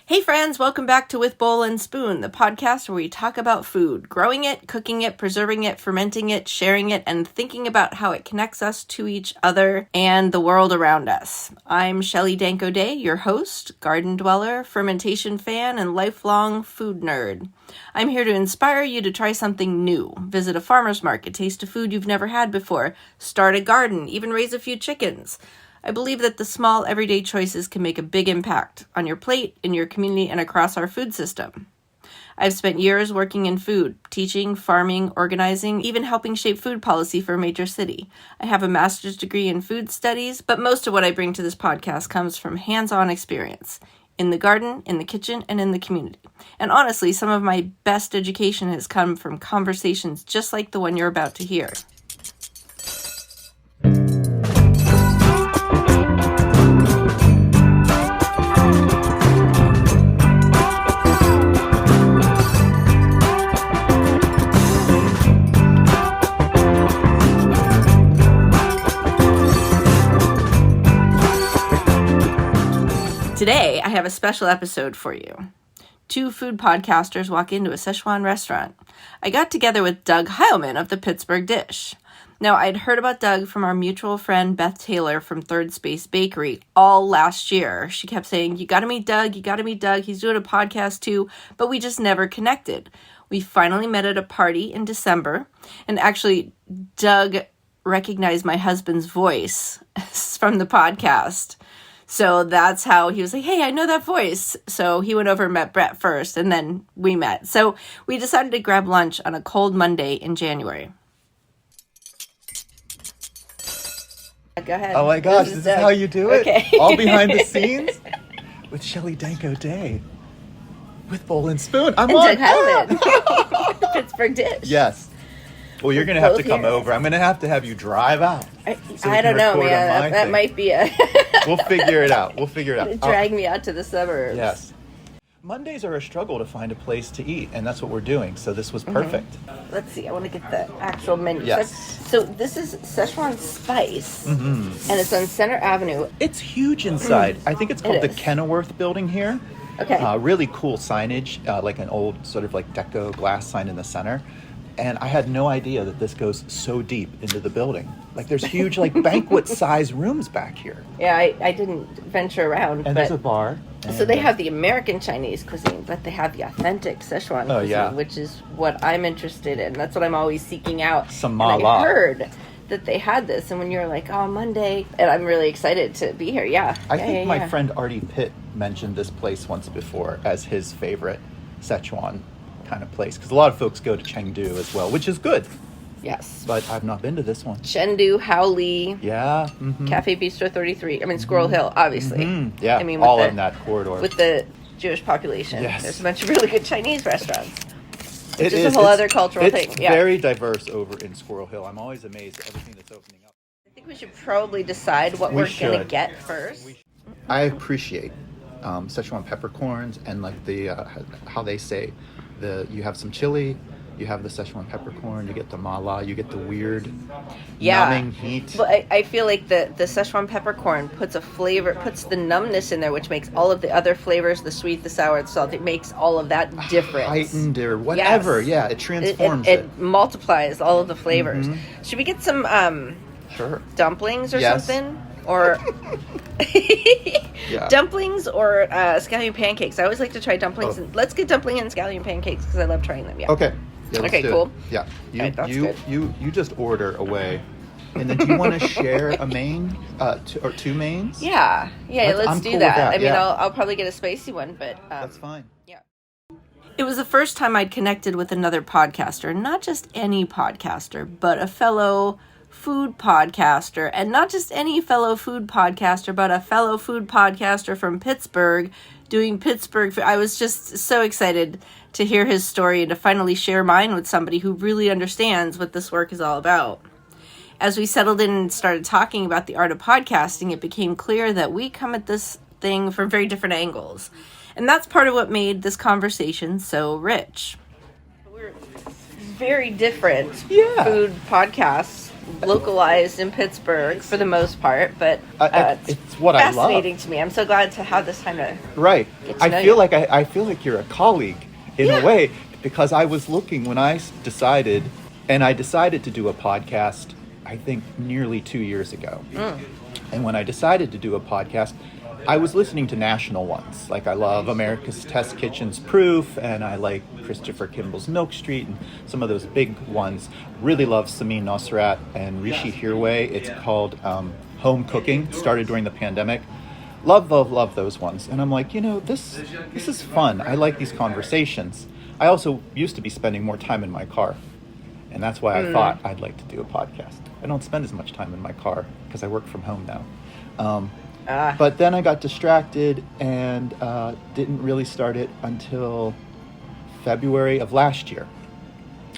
Hey friends, welcome back to With Bowl and Spoon, the podcast where we talk about food, growing it, cooking it, preserving it, fermenting it, sharing it, and thinking about how it connects us to each other and the world around us. I'm Shelly Danko Day, your host, garden dweller, fermentation fan, and lifelong food nerd. I'm here to inspire you to try something new, visit a farmer's market, taste a food you've never had before, start a garden, even raise a few chickens. I believe that the small, everyday choices can make a big impact on your plate, in your community, and across our food system. I've spent years working in food, teaching, farming, organizing, even helping shape food policy for a major city. I have a master's degree in food studies, but most of what I bring to this podcast comes from hands-on experience in the garden, in the kitchen, and in the community. And honestly, some of my best education has come from conversations just like the one you're about to hear. Today, I have a special episode for you. Two food podcasters walk into a Sichuan restaurant. I got together with Doug Heilman of the Pittsburgh Dish. Now, I'd heard about Doug from our mutual friend Beth Taylor from Third Space Bakery all last year. She kept saying, you gotta meet Doug, he's doing a podcast too, but we just never connected. We finally met at a party in December, and actually, Doug recognized my husband's voice from the podcast. So that's how he was like, hey, I know that voice. So he went over and met Brett first, and then we met. So we decided to grab lunch on a cold Monday in January. Go ahead. Oh my gosh, this is how you do it? Okay. All behind the scenes with Shelly Danko Day. With Bowl and Spoon. I'm and on. Doug Heilman, the Pittsburgh Dish. Yes. Well, you're going to have to come over. I'm going to have you drive out. I don't know, man. That might be a... We'll figure it out. Drag me out to the suburbs. Yes. Mondays are a struggle to find a place to eat, and that's what we're doing. So this was perfect. Mm-hmm. Let's see. I want to get the actual menu. Yes. So this is Sichuan Spice, and it's on Center Avenue. It's huge inside. I think it's called the Kenilworth building here. Okay. Really cool signage, like an old sort of like deco glass sign in the center. And I had no idea that this goes so deep into the building. Like there's huge like banquet size rooms back here. Yeah, I didn't venture around. And there's a bar. So they have the American Chinese cuisine, but they have the authentic Sichuan cuisine, which is what I'm interested in. That's what I'm always seeking out. Some mala. I heard that they had this, and when you're like, oh, Monday, and I'm really excited to be here. I think my friend Artie Pitt mentioned this place once before as his favorite Sichuan kind of place, because a lot of folks go to Chengdu as well, which is good. Yes. But I've not been to this one. Chengdu, Haoli. Yeah. Cafe Bistro 33. I mean, Squirrel Hill, obviously. Yeah, I mean, all in that corridor. With the Jewish population. Yes. There's a bunch of really good Chinese restaurants. It is a whole other cultural thing. It's very diverse over in Squirrel Hill. I'm always amazed at everything that's opening up. I think we should probably decide what we're going to get first. I appreciate Sichuan peppercorns and like the how they say you have some chili, you have the Sichuan peppercorn, you get the mala, you get the weird numbing heat. Well, I feel like the Sichuan peppercorn puts the numbness in there, which makes all of the other flavors, the sweet, the sour, the salt, it makes all of that different. Heightened or whatever. Yes. Yeah, it transforms it. It multiplies all of the flavors. Should we get some dumplings or something? Or dumplings or scallion pancakes. I always like to try dumplings. Let's get dumpling and scallion pancakes because I love trying them. Yeah. Okay. Yeah, okay, cool. Yeah. You just order away. And then do you want to share a main or two mains? Yeah. Let's do that. I mean, I'll probably get a spicy one, but that's fine. Yeah. It was the first time I'd connected with another podcaster, not just any podcaster, but a fellow food podcaster, and not just any fellow food podcaster, but a fellow food podcaster from Pittsburgh doing Pittsburgh food. I was just so excited to hear his story and to finally share mine with somebody who really understands what this work is all about. As we settled in and started talking about the art of podcasting, it became clear that we come at this thing from very different angles. And that's part of what made this conversation so rich. We're very different food podcasts localized in Pittsburgh for the most part, but it's what I love. Fascinating to me. I'm so glad to have this time to get to know you. I feel like you're a colleague in a way, because I was looking when I decided to do a podcast, I think nearly 2 years ago. And when I decided to do a podcast, I was listening to national ones. Like, I love America's Test Kitchen's Proof, and I like Christopher Kimball's Milk Street, and some of those big ones. Really love Samin Nosrat and Rishi Hirway. It's called Home Cooking. It started during the pandemic. Love those ones. And I'm like, this is fun. I like these conversations. I also used to be spending more time in my car. And that's why I thought I'd like to do a podcast. I don't spend as much time in my car because I work from home now. But then I got distracted and didn't really start it until February of last year.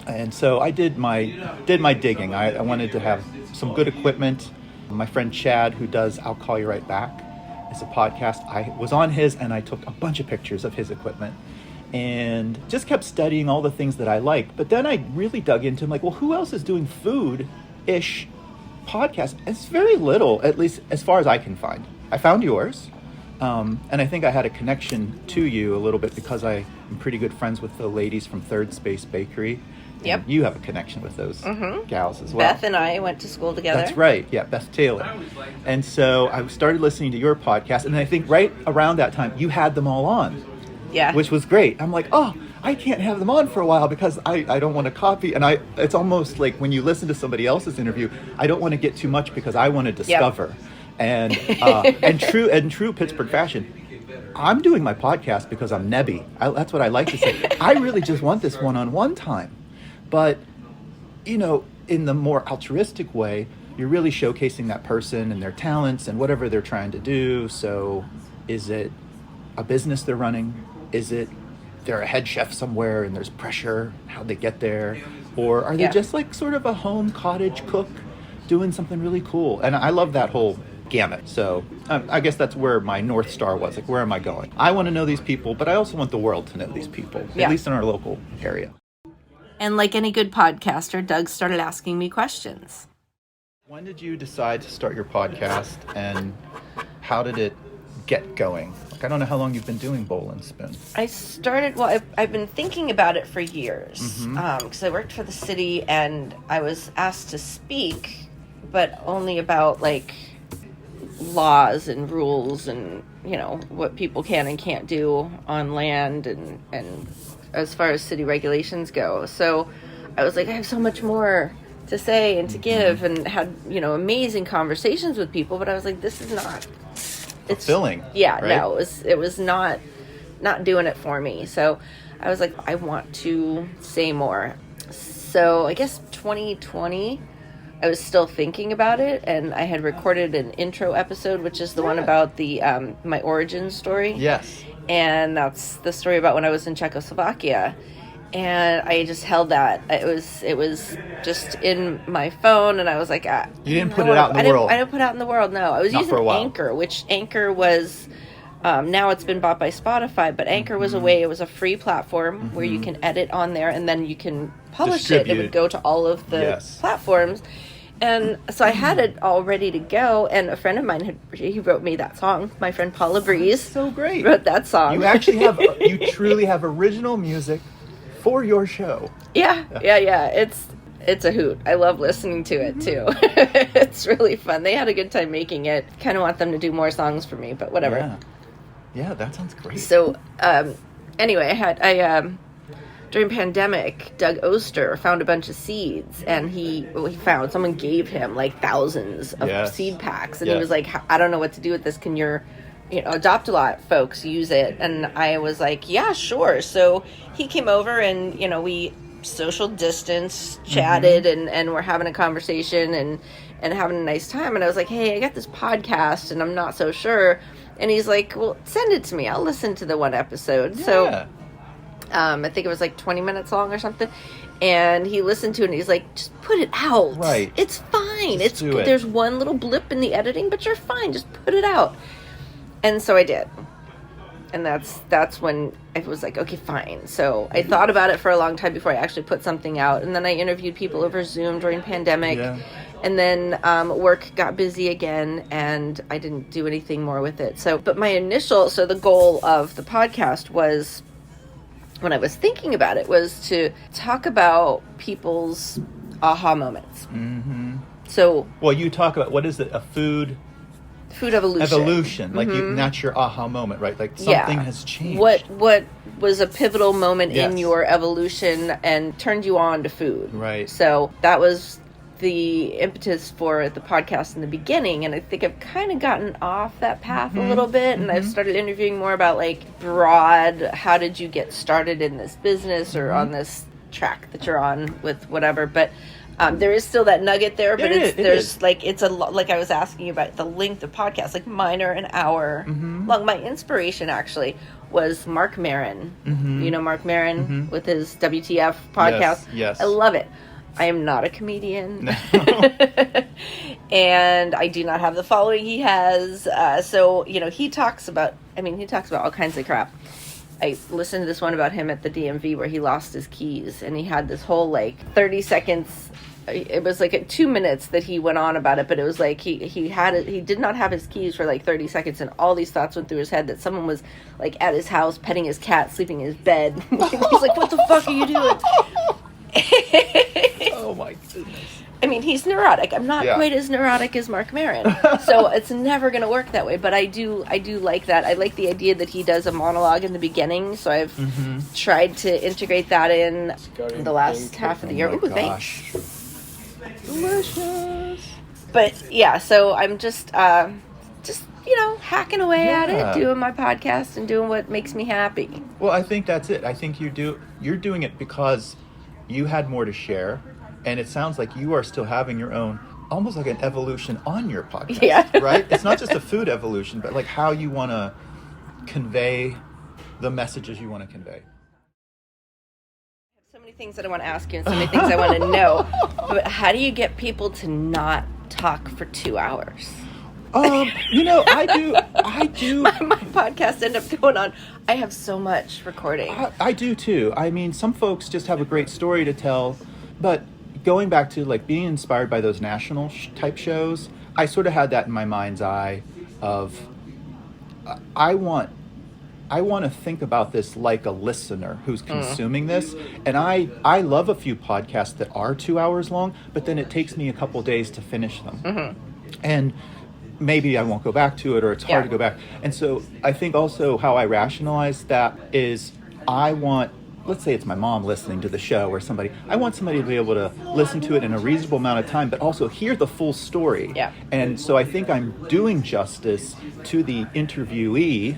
And so I did my digging. I wanted to have some good equipment. My friend Chad, who does I'll Call You Right Back, is a podcast. I was on his, and I took a bunch of pictures of his equipment and just kept studying all the things that I liked. But then I really dug into, like, well, who else is doing food-ish podcasts? It's very little, at least as far as I can find. I found yours, and I think I had a connection to you a little bit because I am pretty good friends with the ladies from Third Space Bakery. Yep. You have a connection with those gals as well. Beth and I went to school together. That's right. Yeah, Beth Taylor. And so I started listening to your podcast, and I think right around that time, you had them all on. Yeah. Which was great. I'm like, oh, I can't have them on for a while because I don't want to copy. And it's almost like when you listen to somebody else's interview, I don't want to get too much because I want to discover. Yep. And true Pittsburgh fashion, I'm doing my podcast because I'm nebby. That's what I like to say. I really just want this one-on-one time. But, in the more altruistic way, you're really showcasing that person and their talents and whatever they're trying to do. So is it a business they're running? Is it they're a head chef somewhere and there's pressure, how'd they get there? Or are they just like sort of a home cottage cook doing something really cool? And I love that whole gamut. So I guess that's where my North Star was. Like, where am I going? I want to know these people, but I also want the world to know these people, at least in our local area. And like any good podcaster, Doug started asking me questions. When did you decide to start your podcast, and how did it get going? Like, I don't know how long you've been doing Bowl and Spoon. I started, I've been thinking about it for years, because I worked for the city, and I was asked to speak, but only about, like, laws and rules and, what people can and can't do on land and as far as city regulations go. So I was like, I have so much more to say and to give, and had, amazing conversations with people, but I was like, this is not... It's fulfilling. Yeah, right? No, it was not doing it for me. So I was like, I want to say more. So I guess 2020, I was still thinking about it, and I had recorded an intro episode, which is the one about the my origin story. Yes. And that's the story about when I was in Czechoslovakia. And I just held that. It was just in my phone, and I was like, You didn't put it out in the world. I didn't put it out in the world, no. I was Not using Anchor, which Anchor was, now it's been bought by Spotify, but Anchor was it was a free platform where you can edit on there, and then you can publish it. It would go to all of the platforms. And so I had it all ready to go, and a friend of mine he wrote me that song. My friend Paula Breeze. So great. Wrote that song. You actually you truly have original music for your show. Yeah. It's a hoot. I love listening to it too. It's really fun. They had a good time making it. Kind of want them to do more songs for me, but whatever. Yeah, that sounds great. So, anyway, I during pandemic, Doug Oster found a bunch of seeds, and someone gave him like thousands of seed packs, and he was like, I don't know what to do with this. Can your Adopt-A-Lot folks use it? And I was like, yeah, sure. So he came over, and, we social distance chatted, and we're having a conversation and having a nice time. And I was like, hey, I got this podcast, and I'm not so sure. And he's like, well, send it to me. I'll listen to the one episode. Yeah. So I think it was like 20 minutes long or something. And he listened to it, and he's like, just put it out. Right. It's fine. Just do it. There's one little blip in the editing, but you're fine. Just put it out. And so I did. And that's when I was like, okay, fine. So I thought about it for a long time before I actually put something out. And then I interviewed people over Zoom during pandemic. Yeah. And then work got busy again, and I didn't do anything more with it. But the goal of the podcast was, when I was thinking about it, was to talk about people's aha moments. Mm-hmm. So, well, you talk about, what is it? A food evolution. Like that's your aha moment, right? Like something has changed. What was a pivotal moment Yes. in your evolution and turned you on to food? Right. So that was the impetus for the podcast in the beginning, and I think I've kind of gotten off that path a little bit, and I've started interviewing more about like broad, how did you get started in this business or on this track that you're on with whatever, but there is still that nugget there, but it's a lot, like I was asking you about the length of podcasts, like mine are an hour long. My inspiration actually was Marc Maron. You know Marc Maron with his WTF podcast? Yes. I love it. I am not a comedian. No. And I do not have the following he has. So, he talks about all kinds of crap. I listened to this one about him at the DMV where he lost his keys, and he had this whole 30 seconds. It was 2 minutes that he went on about it, but it was he did not have his keys for 30 seconds, and all these thoughts went through his head that someone was at his house petting his cat, sleeping in his bed. He's like, what the fuck are you doing? Oh my goodness. I mean, he's neurotic. I'm not quite as neurotic as Marc Maron, so it's never going to work that way. But I do like that. I like the idea that he does a monologue in the beginning, so I've tried to integrate that in the last half of the year. Ooh, thanks. Delicious. But yeah, so I'm just hacking away at it, doing my podcast and doing what makes me happy. Well, I think that's it. I think you're doing it because you had more to share, and it sounds like you are still having your own, almost like an evolution on your podcast. Yeah. Right? It's not just a food evolution, but how you want to convey the messages you want to convey. So many things that I want to ask you and so many things I want to know. But how do you get people to not talk for 2 hours? I do. My podcasts end up going on. I have so much recording. I do too. I mean, some folks just have a great story to tell, but going back to being inspired by those national type shows, I sort of had that in my mind's eye of, I want to think about this like a listener who's consuming this. And I love a few podcasts that are 2 hours long, but then it takes me a couple days to finish them. And maybe I won't go back to it, or it's hard to go back. And so I think also how I rationalize that is, I want, let's say it's my mom listening to the show or somebody, I want somebody to be able to listen to it in a reasonable amount of time, but also hear the full story. Yeah. And so I think I'm doing justice to the interviewee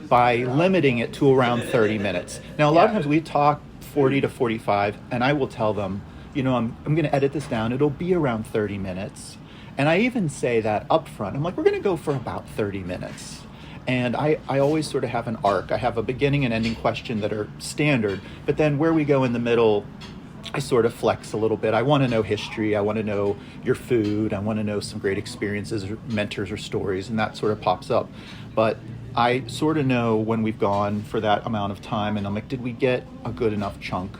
by limiting it to around 30 minutes. Now, a lot of times we talk 40 to 45, and I will tell them, I'm going to edit this down. It'll be around 30 minutes. And I even say that up front. I'm like, we're going to go for about 30 minutes. And I always sort of have an arc. I have a beginning and ending question that are standard. But then where we go in the middle, I sort of flex a little bit. I want to know history. I want to know your food. I want to know some great experiences, or mentors, or stories. And that sort of pops up. But I sort of know when we've gone for that amount of time. And I'm like, did we get a good enough chunk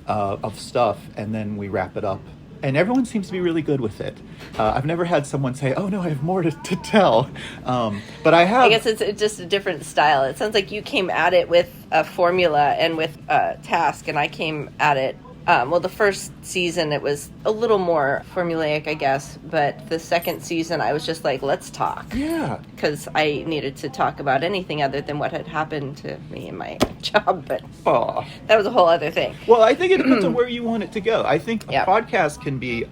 of stuff? And then we wrap it up. And everyone seems to be really good with it. I've never had someone say, oh, no, I have more to tell. But I have. I guess it's just a different style. It sounds like you came at it with a formula and with a task, and I came at it. The first season, it was a little more formulaic, I guess. But the second season, I was just like, let's talk. Yeah. Because I needed to talk about anything other than what had happened to me in my job. But that was a whole other thing. Well, I think it depends on where you want it to go. I think a podcast can be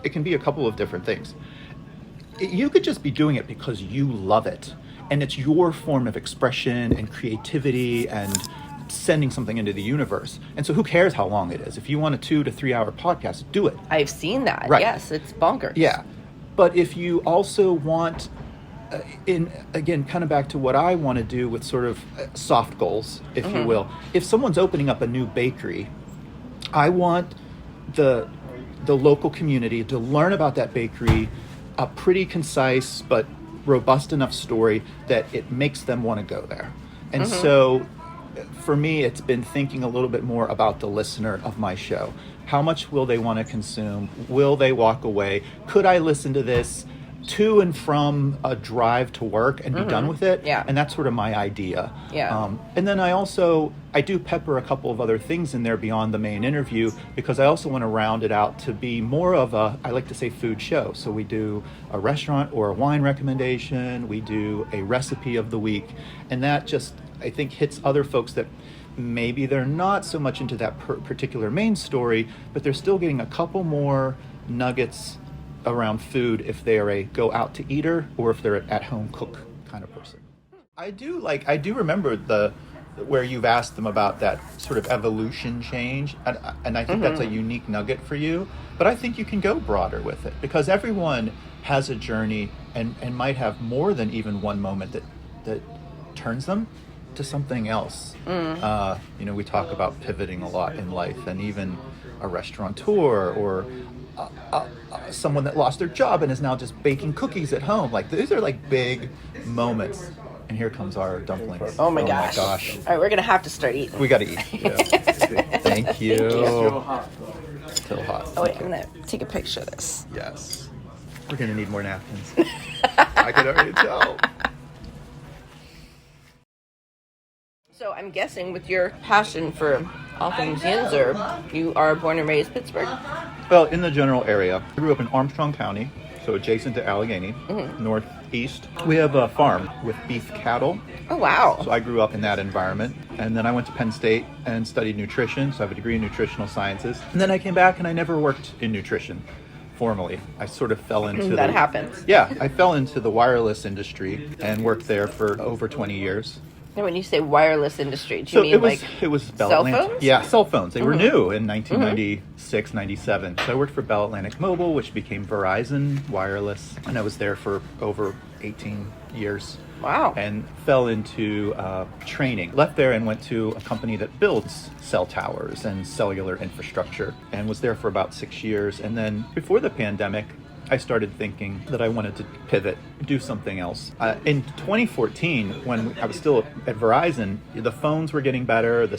it can be a couple of different things. You could just be doing it because you love it, and it's your form of expression and creativity and sending something into the universe. And so who cares how long it is? If you want a 2 to 3 hour podcast, do it. I've seen that. Right. Yes, it's bonkers. Yeah. But if you also want, again, kind of back to what I want to do with sort of soft goals, if you will. If someone's opening up a new bakery, I want the local community to learn about that bakery, a pretty concise but robust enough story that it makes them want to go there. And so for me, it's been thinking a little bit more about the listener of my show. How much will they want to consume? Will they walk away? Could I listen to this to and from a drive to work and be done with it? Yeah. And that's sort of my idea. Yeah. And then I do pepper a couple of other things in there beyond the main interview, because I also want to round it out to be more of I like to say food show. So we do a restaurant or a wine recommendation. We do a recipe of the week. And that just, I think, hits other folks that maybe they're not so much into that particular main story, but they're still getting a couple more nuggets around food if they are a go out to eater or if they're an at home cook kind of person. I do remember where you've asked them about that sort of evolution change, and I think that's a unique nugget for you, but I think you can go broader with it, because everyone has a journey and might have more than even one moment that turns them to something else. We talk about pivoting a lot in life, and even a restaurateur or someone that lost their job and is now just baking cookies at home. Like, these are like big moments. And here comes our dumplings. Oh my gosh. All right, we're gonna have to start eating. We gotta eat. Yeah. Thank you. Still hot. Still hot. Oh wait, I'm gonna take a picture of this. Yes. We're gonna need more napkins. I can already tell. So I'm guessing with your passion for all things Yinzer, you are born and raised Pittsburgh? Well, in the general area. I grew up in Armstrong County, so adjacent to Allegheny, northeast. We have a farm with beef cattle. Oh, wow. So I grew up in that environment. And then I went to Penn State and studied nutrition, so I have a degree in nutritional sciences. And then I came back and I never worked in nutrition formally. I sort of fell into that happens. Yeah, I fell into the wireless industry and worked there for over 20 years. And when you say wireless industry, do you mean it was Bell cell Atlantic. phones? Yeah, cell phones. They were new in 1996, 97. So I worked for Bell Atlantic Mobile, which became Verizon Wireless, and I was there for over 18 years. Wow. And fell into training. Left there and went to a company that builds cell towers and cellular infrastructure, and was there for about 6 years. And then before the pandemic, I started thinking that I wanted to pivot, do something else. In 2014, when I was still at Verizon, the phones were getting better, the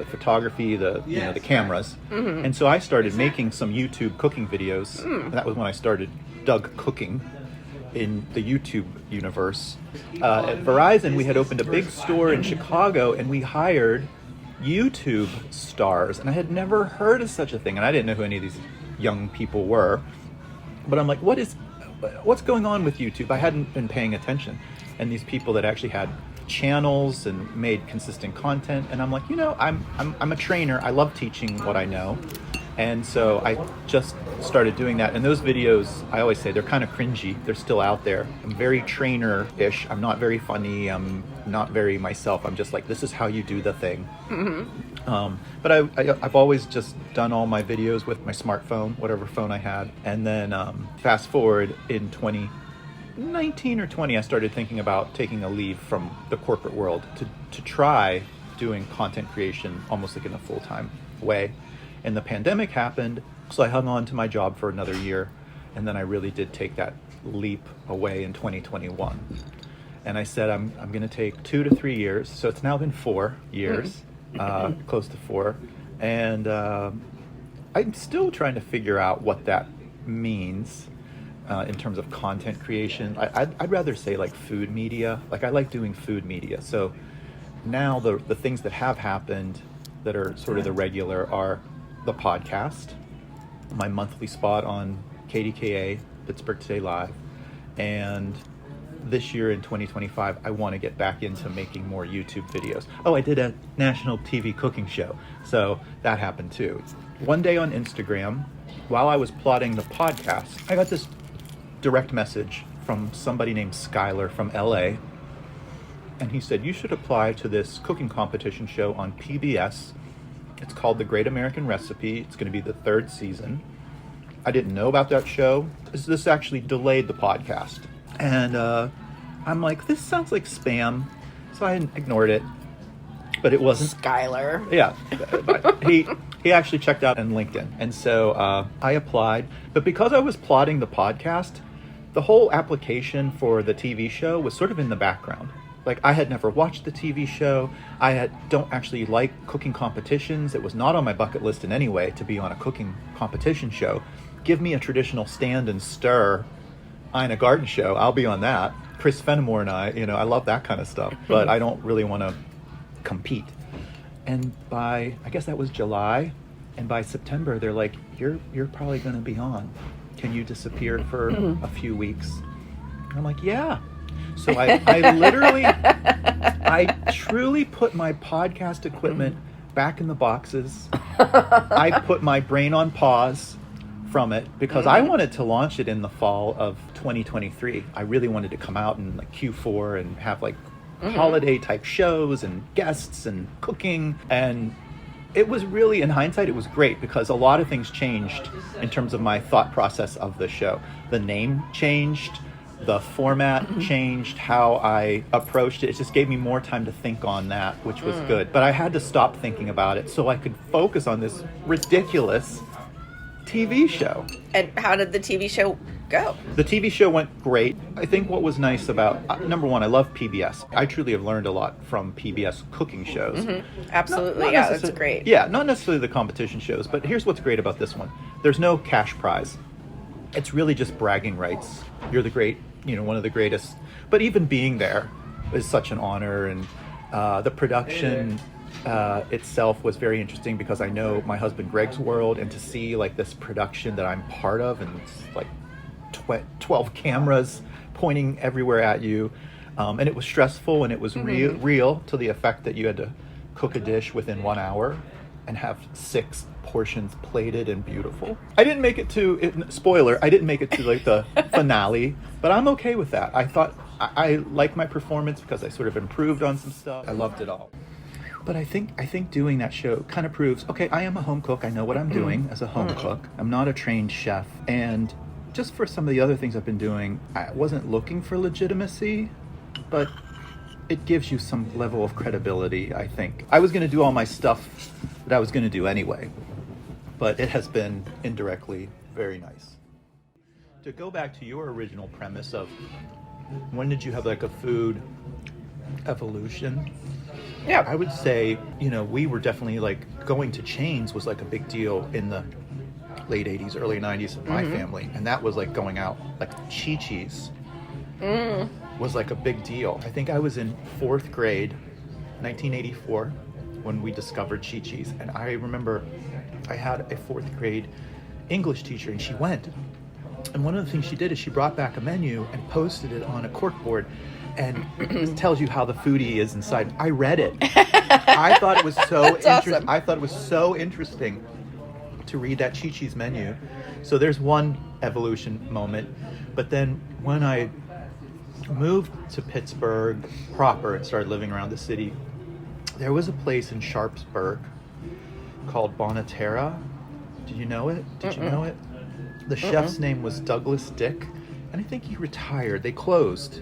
photography, the cameras, and so I started making some YouTube cooking videos. And that was when I started Doug Cooking in the YouTube universe. At Verizon, we had opened a big store in Chicago, and we hired YouTube stars, and I had never heard of such a thing, and I didn't know who any of these young people were. But I'm like, what's going on with YouTube? I hadn't been paying attention. And these people that actually had channels and made consistent content. And I'm like, I'm a trainer. I love teaching what I know. And so I just started doing that. And those videos, I always say, they're kind of cringy. They're still out there. I'm very trainer-ish. I'm not very funny. I'm not very myself. I'm just like, this is how you do the thing. But I've always just done all my videos with my smartphone, whatever phone I had. And then fast forward in 2019 or 20, I started thinking about taking a leave from the corporate world to try doing content creation almost like in a full-time way. And the pandemic happened, so I hung on to my job for another year. And then I really did take that leap away in 2021. And I said, I'm going to take 2 to 3 years. So it's now been 4 years, close to 4. And I'm still trying to figure out what that means in terms of content creation. I'd rather say like food media. Like, I like doing food media. So now the things that have happened that are sort of the regular are the podcast, my monthly spot on KDKA, Pittsburgh Today Live, and this year in 2025, I want to get back into making more YouTube videos. Oh, I did a national TV cooking show, so that happened too. One day on Instagram, while I was plotting the podcast, I got this direct message from somebody named Skylar from LA, and he said, you should apply to this cooking competition show on PBS. It's called The Great American Recipe. It's going to be the 3rd season. I didn't know about that show. This actually delayed the podcast. And I'm like, this sounds like spam. So I ignored it. But it wasn't. Skylar. Yeah. He actually checked out on LinkedIn. And so I applied. But because I was plotting the podcast, the whole application for the TV show was sort of in the background. Like, I had never watched the TV show. Don't actually like cooking competitions. It was not on my bucket list in any way to be on a cooking competition show. Give me a traditional stand and stir Ina Garten show. I'll be on that. Chris Fenimore and I love that kind of stuff, but I don't really want to compete. And I guess that was July, and by September, they're like, you're probably going to be on. Can you disappear for a few weeks? And I'm like, yeah. So I literally, I truly put my podcast equipment back in the boxes. I put my brain on pause from it because I wanted to launch it in the fall of 2023. I really wanted to come out in like Q4 and have like holiday type shows and guests and cooking. And it was really, in hindsight, it was great because a lot of things changed in terms of my thought process of the show. The name changed. The format changed, how I approached it. It just gave me more time to think on that, which was good. But I had to stop thinking about it so I could focus on this ridiculous TV show. And how did the TV show go? The TV show went great. I think what was nice about, number one, I love PBS. I truly have learned a lot from PBS cooking shows. Absolutely, yeah, that's great. Yeah, not necessarily the competition shows, but here's what's great about this one. There's no cash prize. It's really just bragging rights. You're the great, one of the greatest. But even being there is such an honor, and the production itself was very interesting because I know my husband Greg's world, and to see like this production that I'm part of, and it's like 12 cameras pointing everywhere at you, and it was stressful, and it was real to the effect that you had to cook a dish within 1 hour and have 6 portions plated and beautiful. I didn't make it to, spoiler, I didn't make it to like the finale, but I'm okay with that. I thought I liked my performance because I sort of improved on some stuff. I loved it all. But I think doing that show kind of proves, okay, I am a home cook. I know what I'm doing as a home cook. I'm not a trained chef. And just for some of the other things I've been doing, I wasn't looking for legitimacy, but it gives you some level of credibility, I think. I was going to do all my stuff that I was going to do anyway, but it has been indirectly very nice. To go back to your original premise of when did you have like a food evolution? Yeah. I would say, we were definitely like going to chains was like a big deal in the late 80s, early 90s of my family. And that was like going out, like Chi-Chi's was like a big deal. I think I was in 4th grade, 1984, when we discovered Chi-Chi's. And I remember I had a 4th grade English teacher, and she went. And one of the things she did is she brought back a menu and posted it on a corkboard, and it tells you how the foodie is inside. I read it. I thought it was so interesting. Awesome. I thought it was so interesting to read that Chi-Chi's menu. So there's one evolution moment. But then when I moved to Pittsburgh proper and started living around the city, there was a place in Sharpsburg called Bonatera. Did you know it? Did you know it? The chef's name was Douglas Dick, and I think he retired. They closed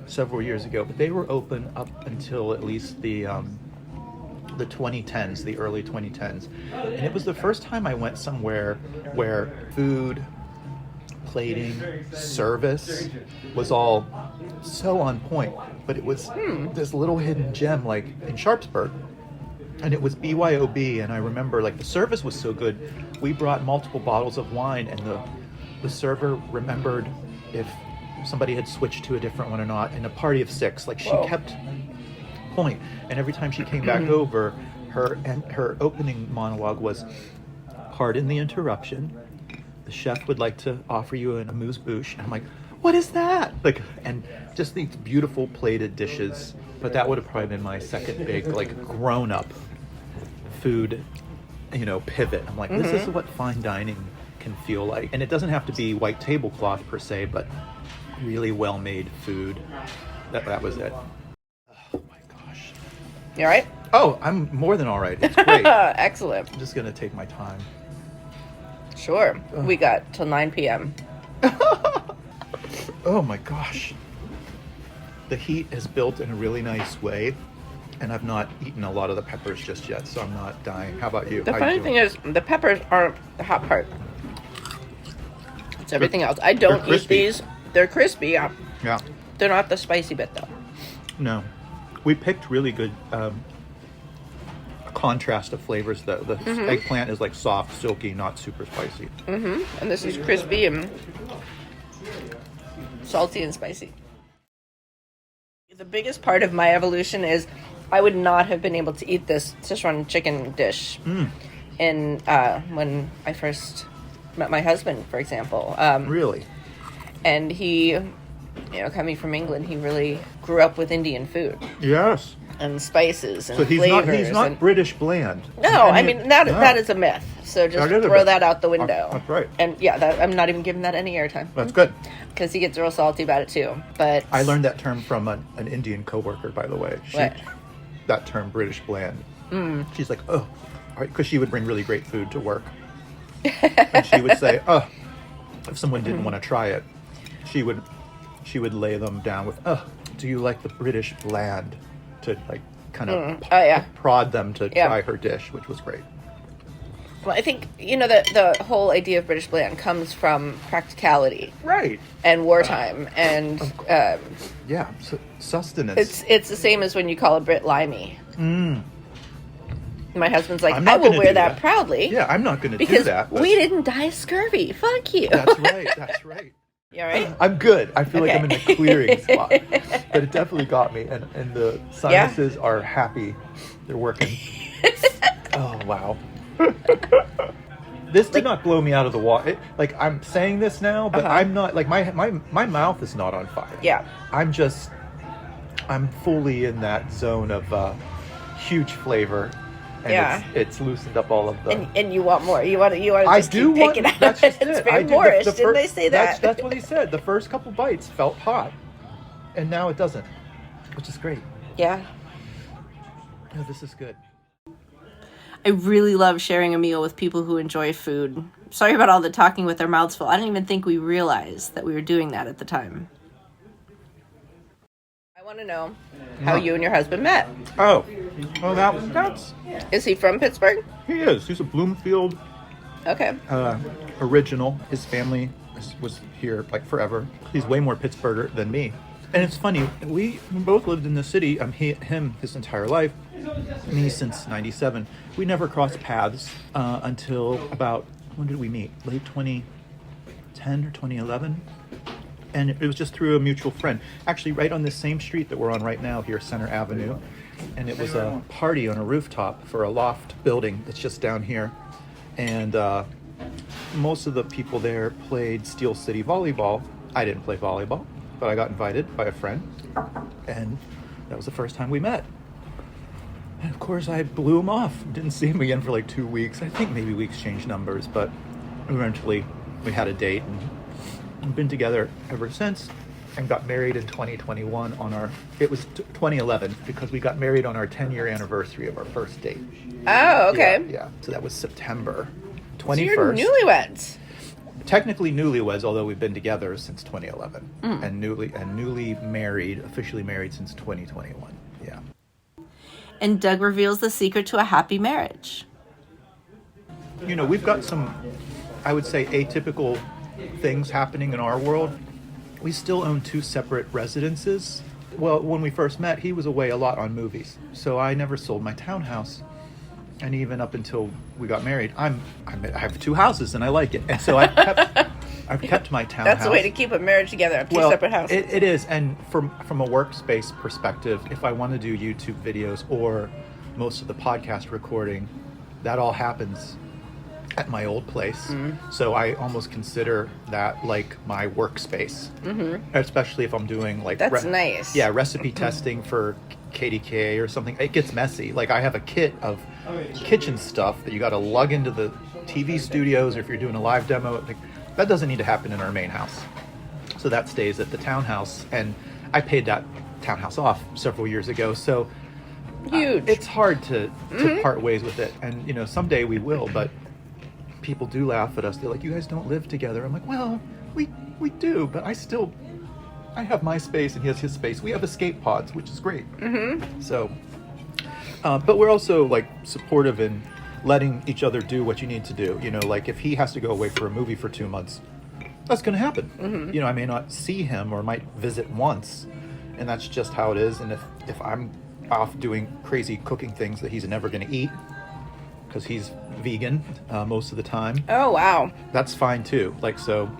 several years ago, but they were open up until at least the 2010s, the early 2010s. And it was the first time I went somewhere where food, plating, service was all so on point. But it was this little hidden gem like in Sharpsburg. And it was BYOB, and I remember like the service was so good, we brought multiple bottles of wine, and the server remembered if somebody had switched to a different one or not. In a party of 6, like she kept point, and every time she came back over, her opening monologue was, "Pardon the interruption. The chef would like to offer you an amuse-bouche." And I'm like, "What is that?" Like, and just these beautiful plated dishes. But that would have probably been my second big, like, grown-up food, pivot. I'm like, this is what fine dining can feel like. And it doesn't have to be white tablecloth per se, but really well-made food. That was it. Oh my gosh. You all right? Oh, I'm more than all right. It's great. Excellent. I'm just going to take my time. Sure. We got till 9 p.m. Oh my gosh. The heat is built in a really nice way, and I've not eaten a lot of the peppers just yet, so I'm not dying. How about you? The funny thing is, the peppers aren't the hot part. It's everything else. I don't eat these. They're crispy. Yeah. Yeah. They're not the spicy bit, though. No. We picked really good contrast of flavors. The eggplant is like soft, silky, not super spicy. And this is crispy and salty and spicy. The biggest part of my evolution is I would not have been able to eat this Sichuan chicken dish in when I first met my husband, for example. Really? And he, coming from England, he really grew up with Indian food. Yes. And spices and so flavors. He's not British bland. No, that is a myth. So just throw that out the window. That's right. And I'm not even giving that any airtime. That's good. Because he gets real salty about it too. But I learned that term from an Indian coworker, by the way. What? That term, British bland. She's like, oh, because she would bring really great food to work. And she would say, oh, if someone didn't want to try it, she would lay them down with, oh, do you like the British bland? To like kind of prod them to try her dish, which was great. Well, I think the whole idea of British bland comes from practicality, right? And wartime, and sustenance. It's the same as when you call a Brit limey. My husband's like, I will wear that proudly. Yeah, I'm not going to do that. We didn't die of scurvy. Fuck you. That's right. That's right. You all right? I'm good. I feel like I'm in a clearing spot. But it definitely got me. And the sinuses are happy. They're working. Oh, wow. This did not blow me out of the water. I'm saying this now, but I'm not, my mouth is not on fire. Yeah. I'm fully in that zone of huge flavor. And it's loosened up all of the... And you want more. You want to just keep picking at it. It's very Moorish. Didn't they say that? That's what he said. The first couple bites felt hot. And now it doesn't. Which is great. Yeah. Oh, this is good. I really love sharing a meal with people who enjoy food. Sorry about all the talking with our mouths full. I don't even think we realized that we were doing that at the time. I want to know how you and your husband met. Oh, that's... Is he from Pittsburgh? He is. He's a Bloomfield original. His family was here forever. He's way more Pittsburgher than me. And it's funny, we both lived in the city, him his entire life, me since 97. We never crossed paths until about, when did we meet? Late 2010 or 2011? And it was just through a mutual friend. Actually, right on this same street that we're on right now here, Center Avenue. And it was a party on a rooftop for a loft building that's just down here. And most of the people there played Steel City volleyball. I didn't play volleyball, but I got invited by a friend. And that was the first time we met. And of course, I blew him off. Didn't see him again for 2 weeks. I think maybe we exchanged numbers, but eventually we had a date. And we've been together ever since. And got married in 2021 it was 2011 because we got married on our 10-year anniversary of our first date. Oh, okay. Yeah. So that was September 21st. So you're newlyweds. Technically newlyweds, although we've been together since 2011. And newly married, officially married since 2021. Yeah. And Doug reveals the secret to a happy marriage. We've got some, I would say, atypical things happening in our world. We still own 2 separate residences. Well, when we first met, he was away a lot on movies, so I never sold my townhouse. And even up until we got married, I have 2 houses and I like it. And so I've kept my townhouse. That's the way to keep a marriage together. 2 separate houses. It is, and from a workspace perspective, if I want to do YouTube videos or most of the podcast recording, that all happens at my old place. So I almost consider that like my workspace, especially if I'm doing that's nice. Yeah, recipe testing for KDK or something. It gets messy. I have a kit of kitchen stuff that you got to lug into the TV studios, or if you're doing a live demo, that doesn't need to happen in our main house. So that stays at the townhouse, and I paid that townhouse off several years ago. So huge. It's hard to part ways with it, and someday we will, but people do laugh at us. They're like, you guys don't live together. I'm like, well, we do, but I have my space and he has his space. We have escape pods, which is great. So, but we're also supportive in letting each other do what you need to do. If he has to go away for a movie for 2 months, that's going to happen. I may not see him or might visit once, and that's just how it is. And if I'm off doing crazy cooking things that he's never going to eat because he's vegan most of the time. Oh, wow. That's fine too. Like, so,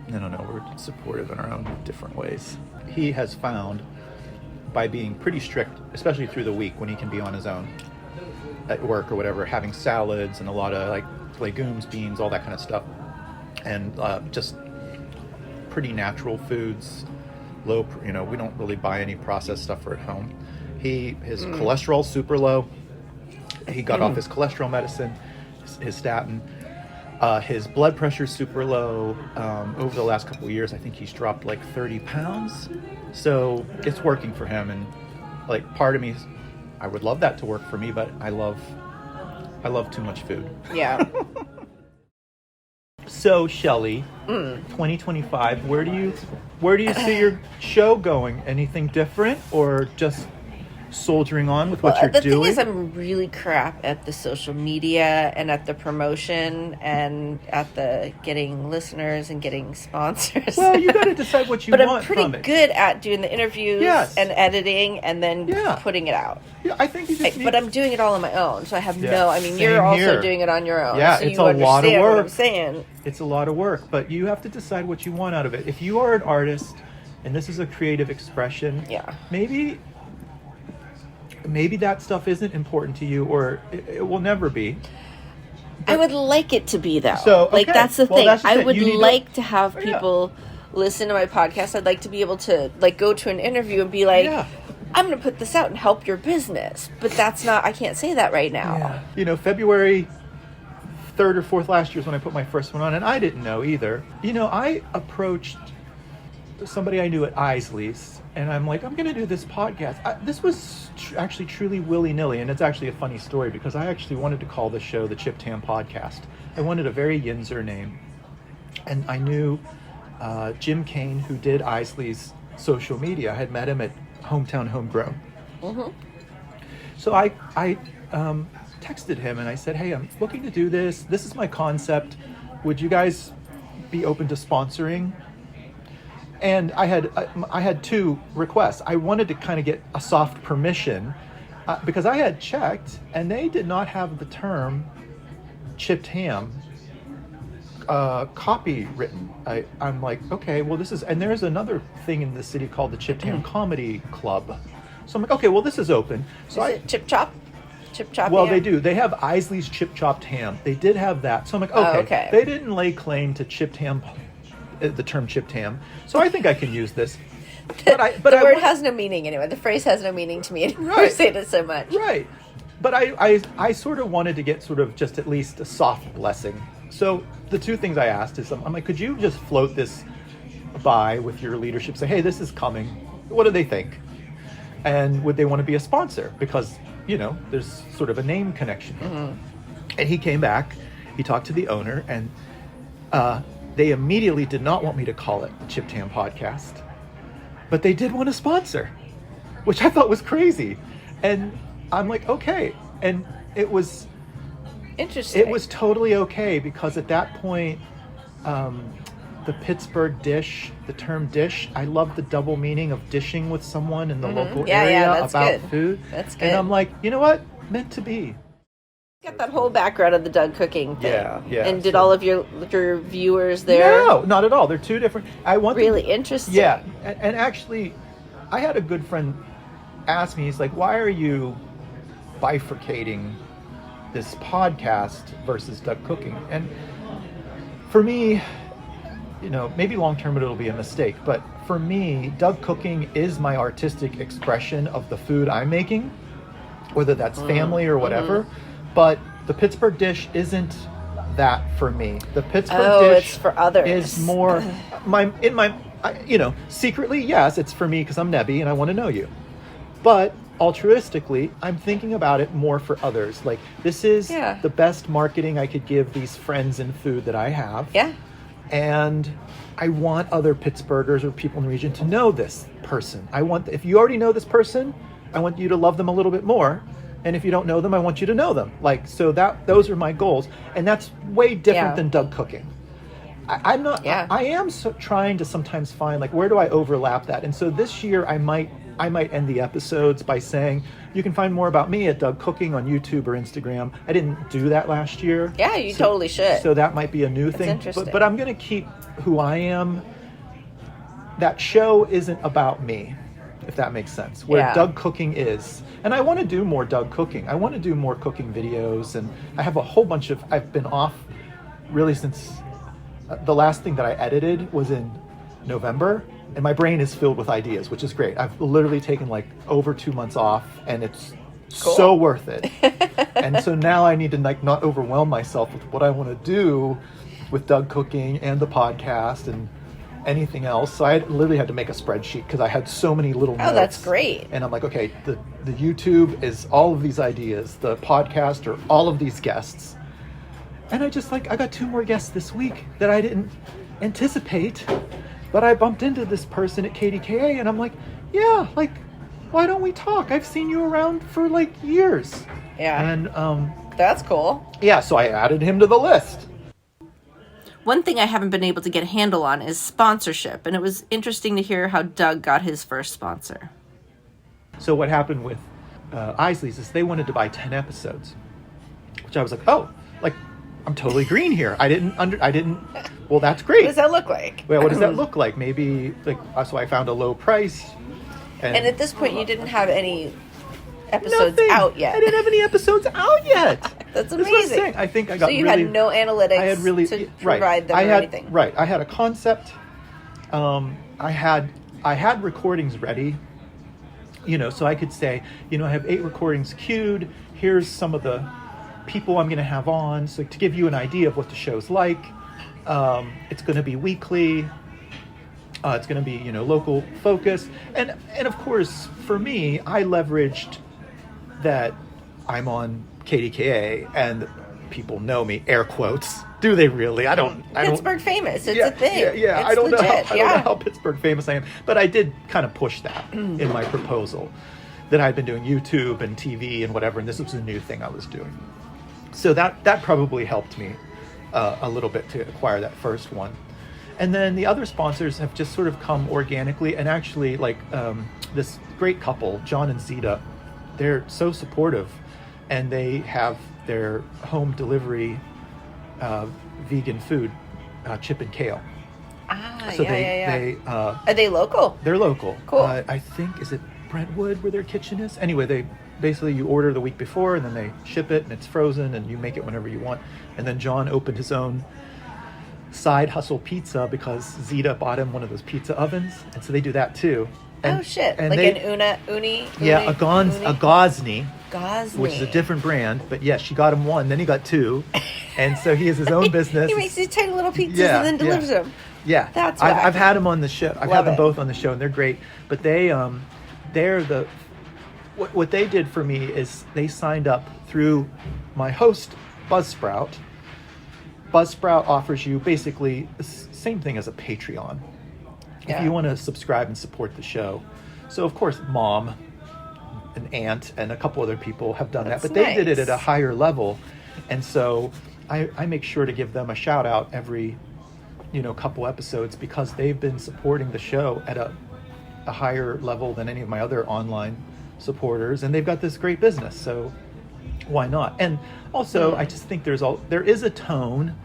I don't know, we're supportive in our own different ways. He has found, by being pretty strict, especially through the week when he can be on his own at work or whatever, having salads and a lot of like legumes, beans, all that kind of stuff, and just pretty natural foods, low, we don't really buy any processed stuff for at home. His cholesterol's super low. He got off his cholesterol medicine, his statin. His blood pressure's super low. Over the last couple of years, I think he's dropped like 30 pounds. So it's working for him. And like part of me, I would love that to work for me, but I love too much food. Yeah. So Shelley, 2025, where do you see your show going? Anything different or just soldiering on with what you're doing? The thing is, I'm really crap at the social media and at the promotion and at the getting listeners and getting sponsors. Well, you got to decide what you but want. But I'm pretty good at doing the interviews and editing and then putting it out. Yeah, I think you just But I'm doing it all on my own, so I have Same you're also here. doing it on your own. Yeah, so it's you a lot of understand work. What I'm saying. It's a lot of work, but you have to decide what you want out of it. If you are an artist and this is a creative expression, maybe that stuff isn't important to you, or it will never be. I would like it to be, though. So, okay. That's the thing. That's I would like to have people listen to my podcast. I'd like to be able to go to an interview and be like, I'm going to put this out and help your business. But that's not, I can't say that right now. Yeah. February 3rd or 4th last year is when I put my first one on, and I didn't know either. I approached somebody I knew at Isley's, and I'm like, I'm going to do this podcast. This was actually truly willy-nilly, and it's actually a funny story because I actually wanted to call the show the Chipped Ham Podcast. I wanted a very Yinzer name, and I knew Jim Kane, who did Isley's social media. I had met him at Hometown Homegrown. Mm-hmm. So I texted him, and I said, hey, I'm looking to do this. This is my concept. Would you guys be open to sponsoring? And I had two requests. I wanted to kind of get a soft permission because I had checked and they did not have the term chipped ham copywritten. I'm like, okay, well this is, and there's another thing in the city called the Chipped Ham Comedy Club. So I'm like, okay, well this is open. So is it Chip Chop? Chip Chop Well, ham? they do. They have Isley's Chip Chopped Ham. They did have that. So I'm like, okay. They didn't lay claim to chipped ham, the term chipped ham. So I think I can use this. But the word has no meaning anyway. The phrase has no meaning to me anymore. I say it so much. Right. But I sort of wanted to get sort of just at least a soft blessing. So the two things I asked is, I'm like, could you just float this by with your leadership? Say, hey, this is coming. What do they think? And would they want to be a sponsor? Because, there's sort of a name connection. Mm-hmm. And he came back. He talked to the owner, and they immediately did not want me to call it the Chipped Ham Podcast. But they did want to sponsor, which I thought was crazy. And I'm like, okay. And it was interesting. It was totally okay because at that point, the Pittsburgh dish, the term dish, I love the double meaning of dishing with someone in the local area about food. That's good. And I'm like, you know what? Meant to be. Got that whole background of the Doug cooking thing. Yeah. And did all of your viewers there? No, not at all. They're two different. Really interesting. Yeah, and actually, I had a good friend ask me. He's like, "Why are you bifurcating this podcast versus Doug cooking?" And for me, maybe long term it'll be a mistake, but for me, Doug cooking is my artistic expression of the food I'm making, whether that's family or whatever. Mm-hmm. But the Pittsburgh dish isn't that for me. The Pittsburgh dish it's for others. Is more secretly, yes, it's for me because I'm Nebby and I want to know you. But altruistically, I'm thinking about it more for others. Like, this is the best marketing I could give these friends in food that I have. Yeah. And I want other Pittsburghers or people in the region to know this person. If you already know this person, I want you to love them a little bit more. And if you don't know them, I want you to know them. Those are my goals. And that's way different than Doug cooking. I am trying to sometimes find, where do I overlap that? And so this year I might I might end the episodes by saying, you can find more about me at Doug Cooking on YouTube or Instagram. I didn't do that last year. Yeah, you totally should. So that might be a new thing. Interesting. But I'm going to keep who I am. That show isn't about me, if that makes sense. Where Doug Cooking is. And I want to do more Doug Cooking. I want to do more cooking videos. And I have a whole bunch of... I've been off really since... the last thing that I edited was in November. And my brain is filled with ideas, which is great. I've literally taken like over 2 months off, and it's so worth it. And so now I need to like not overwhelm myself with what I want to do with Doug Cooking and the podcast and anything else. So I literally had to make a spreadsheet because I had so many little notes. Oh, that's great. And I'm like, okay, the YouTube is all of these ideas. The podcast are all of these guests. And I got 2 more guests this week that I didn't anticipate. But I bumped into this person at KDKA, and I'm like, yeah, like, why don't we talk? I've seen you around for like years. Yeah. And that's cool. Yeah, so I added him to the list. One thing I haven't been able to get a handle on is sponsorship, and it was interesting to hear how Doug got his first sponsor. So what happened with Isley's is they wanted to buy 10 episodes, which I was like, oh, like, I'm totally green here. Well, that's great. What does that look like? Well, what does that look like? Maybe, like, so I found a low price. And at this point, you didn't have any episodes out yet. I didn't have any episodes out yet. That's amazing. That's what I'm saying. I think I got So you had no analytics to provide them or anything. Right. I had a concept. I had recordings ready. So I could say, I have 8 recordings queued. Here's some of the people I'm going to have on, so to give you an idea of what the show's like. It's going to be weekly. It's going to be local focus, and of course for me, I leveraged that I'm on KDKA and people know me, air quotes. Do they really? I don't. Pittsburgh famous. It's a thing. Yeah. It's I don't legit. know how Pittsburgh famous I am, but I did kind of push that in my proposal that I'd been doing YouTube and TV and whatever, and this was a new thing I was doing. So that probably helped me a little bit to acquire that first one. And then the other sponsors have just sort of come organically, and actually like this great couple, John and Zita, they're so supportive, and they have their home delivery vegan food, chip and kale. They are they local? They're local. Cool. I think, is it Brentwood where their kitchen is? Anyway, basically you order the week before, and then they ship it, and it's frozen, and you make it whenever you want. And then John opened his own side hustle pizza because Zita bought him one of those pizza ovens, and so they do that too. And, oh shit! And like an uni? Yeah, a Gosney. Gosney. Which is a different brand, but yes, she got him one, then he got 2, and so he has his own business. He makes these tiny little pizzas and then delivers them. Yeah, that's I've had them on the show. I've had them both on the show, and they're great. But they're what they did for me is they signed up through my host Buzzsprout. Buzzsprout offers you basically the same thing as a Patreon. If you want to subscribe and support the show. So of course, Mom, an aunt, and a couple other people have done that, but they did it at a higher level, and so I make sure to give them a shout out every couple episodes because they've been supporting the show at a higher level than any of my other online supporters, and they've got this great business, so why not? And also, I just think there is a tone.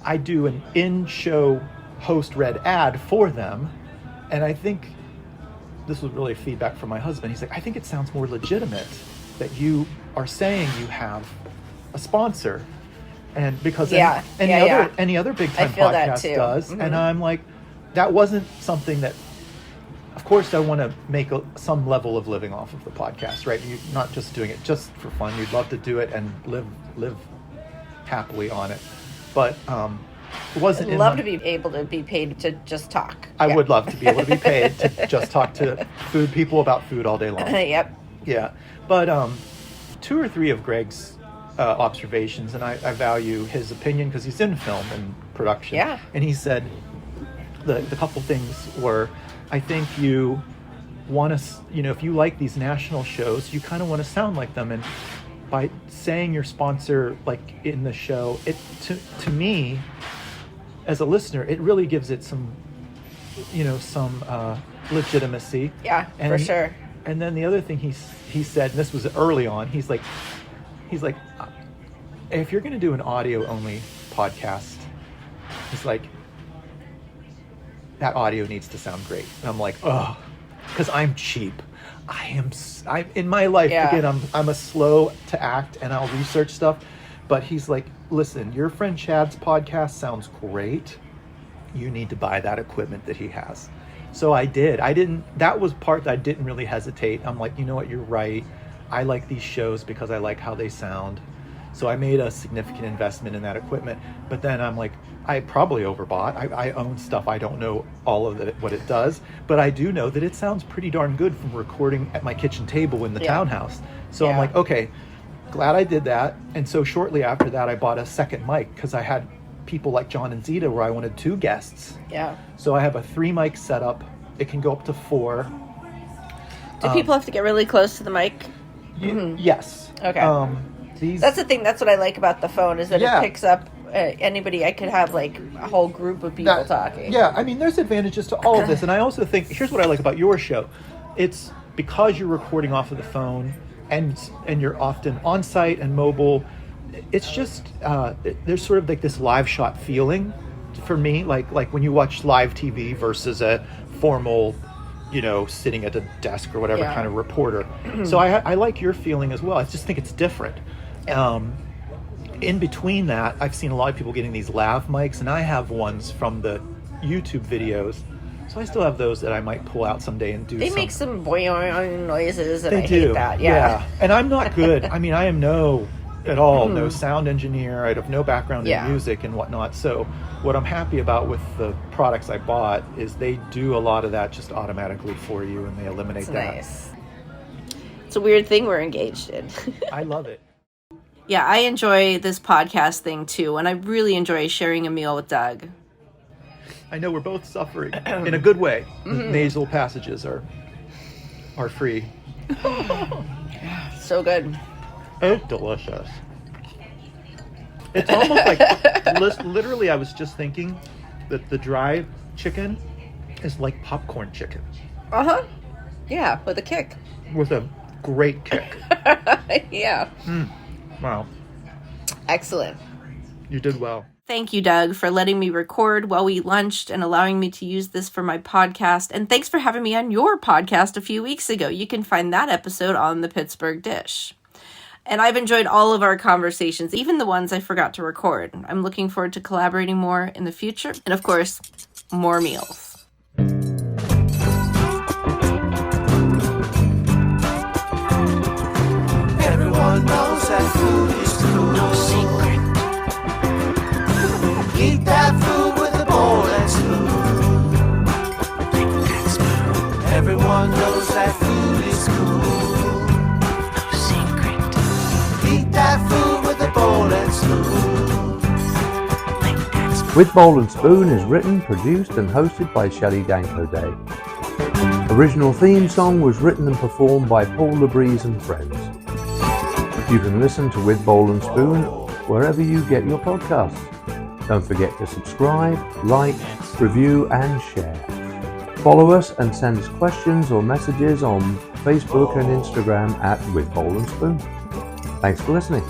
I do an in-show host read ad for them, and I think this was really feedback from my husband. He's like, I think it sounds more legitimate that you are saying you have a sponsor, and because any other big time podcast does. Mm-hmm. And I'm like, that wasn't something that, of course I want to make some level of living off of the podcast, right? You're not just doing it just for fun. You'd love to do it and live happily on it, but it wasn't. I'd love to be able to be paid to just talk. I would love to be able to be paid to just talk to food people about food all day long. Yep. Yeah, but 2 or 3 of Greg's observations, and I value his opinion because he's in film and production. Yeah. And he said the couple things were, I think you want to, if you like these national shows, you kind of want to sound like them, and by saying your sponsor like in the show, it to me as a listener, it really gives it some legitimacy. Yeah, for sure. And then the other thing he said, and this was early on, he's like, if you're going to do an audio only podcast, he's like, that audio needs to sound great. And I'm like, oh, because I'm cheap. I'm in my life, again, I'm a slow to act and I'll research stuff. But he's like, listen, your friend Chad's podcast sounds great. You need to buy that equipment that he has. So I did. That was part that I didn't really hesitate. I'm like, you know what, you're right. I like these shows because I like how they sound. So I made a significant investment in that equipment. But then I'm like, I probably overbought. I own stuff. I don't know all of what it does. But I do know that it sounds pretty darn good from recording at my kitchen table in the townhouse. So I'm like, okay, glad I did that. And so shortly after that, I bought a second mic because I had people like John and Zeta where I wanted 2 guests. Yeah. So I have a 3 mic setup. It can go up to 4. Do people have to get really close to the mic? Yes. Okay. That's the thing. That's what I like about the phone is that it picks up anybody. I could have like a whole group of people talking. Yeah, I mean, there's advantages to all of this. And I also think, here's what I like about your show. It's because you're recording off of the phone and you're often on site and mobile. It's just, there's sort of like this live shot feeling for me, like when you watch live TV versus a formal, sitting at a desk or whatever kind of reporter. So I like your feeling as well. I just think it's different. In between that, I've seen a lot of people getting these lav mics, and I have ones from the YouTube videos. So I still have those that I might pull out someday and do. They make some boing noises, and I hate that. Yeah. And I'm not good. I mean, I am no sound engineer. I have no background in music and whatnot. So what I'm happy about with the products I bought is they do a lot of that just automatically for you, and they eliminate that. Nice. It's a weird thing we're engaged in. I love it. Yeah, I enjoy this podcast thing too, and I really enjoy sharing a meal with Doug. I know we're both suffering in a good way. The nasal passages are free. So good. It's delicious. It's almost like, literally, I was just thinking that the dry chicken is like popcorn chicken. Uh-huh. Yeah, with a kick. With a great kick. Yeah. Wow. Excellent. You did well. Thank you, Doug, for letting me record while we lunched and allowing me to use this for my podcast. And thanks for having me on your podcast a few weeks ago. You can find that episode on the Pittsburgh Dish. And I've enjoyed all of our conversations, even the ones I forgot to record. I'm looking forward to collaborating more in the future. And of course, more meals. Everyone knows that food is cool. No secret. Eat that food with a bowl and spoon. Take that spoon. Everyone knows that food is cool. That food with a bowl and spoon. With Bowl and Spoon is written, produced and hosted by Shelley Danko Day. Original theme song was written and performed by Paul LeBreeze and friends. You can listen to With Bowl and Spoon wherever you get your podcasts. Don't forget to subscribe, like, review and share. Follow us and send us questions or messages on Facebook and Instagram at With Bowl and Spoon. Thanks for listening.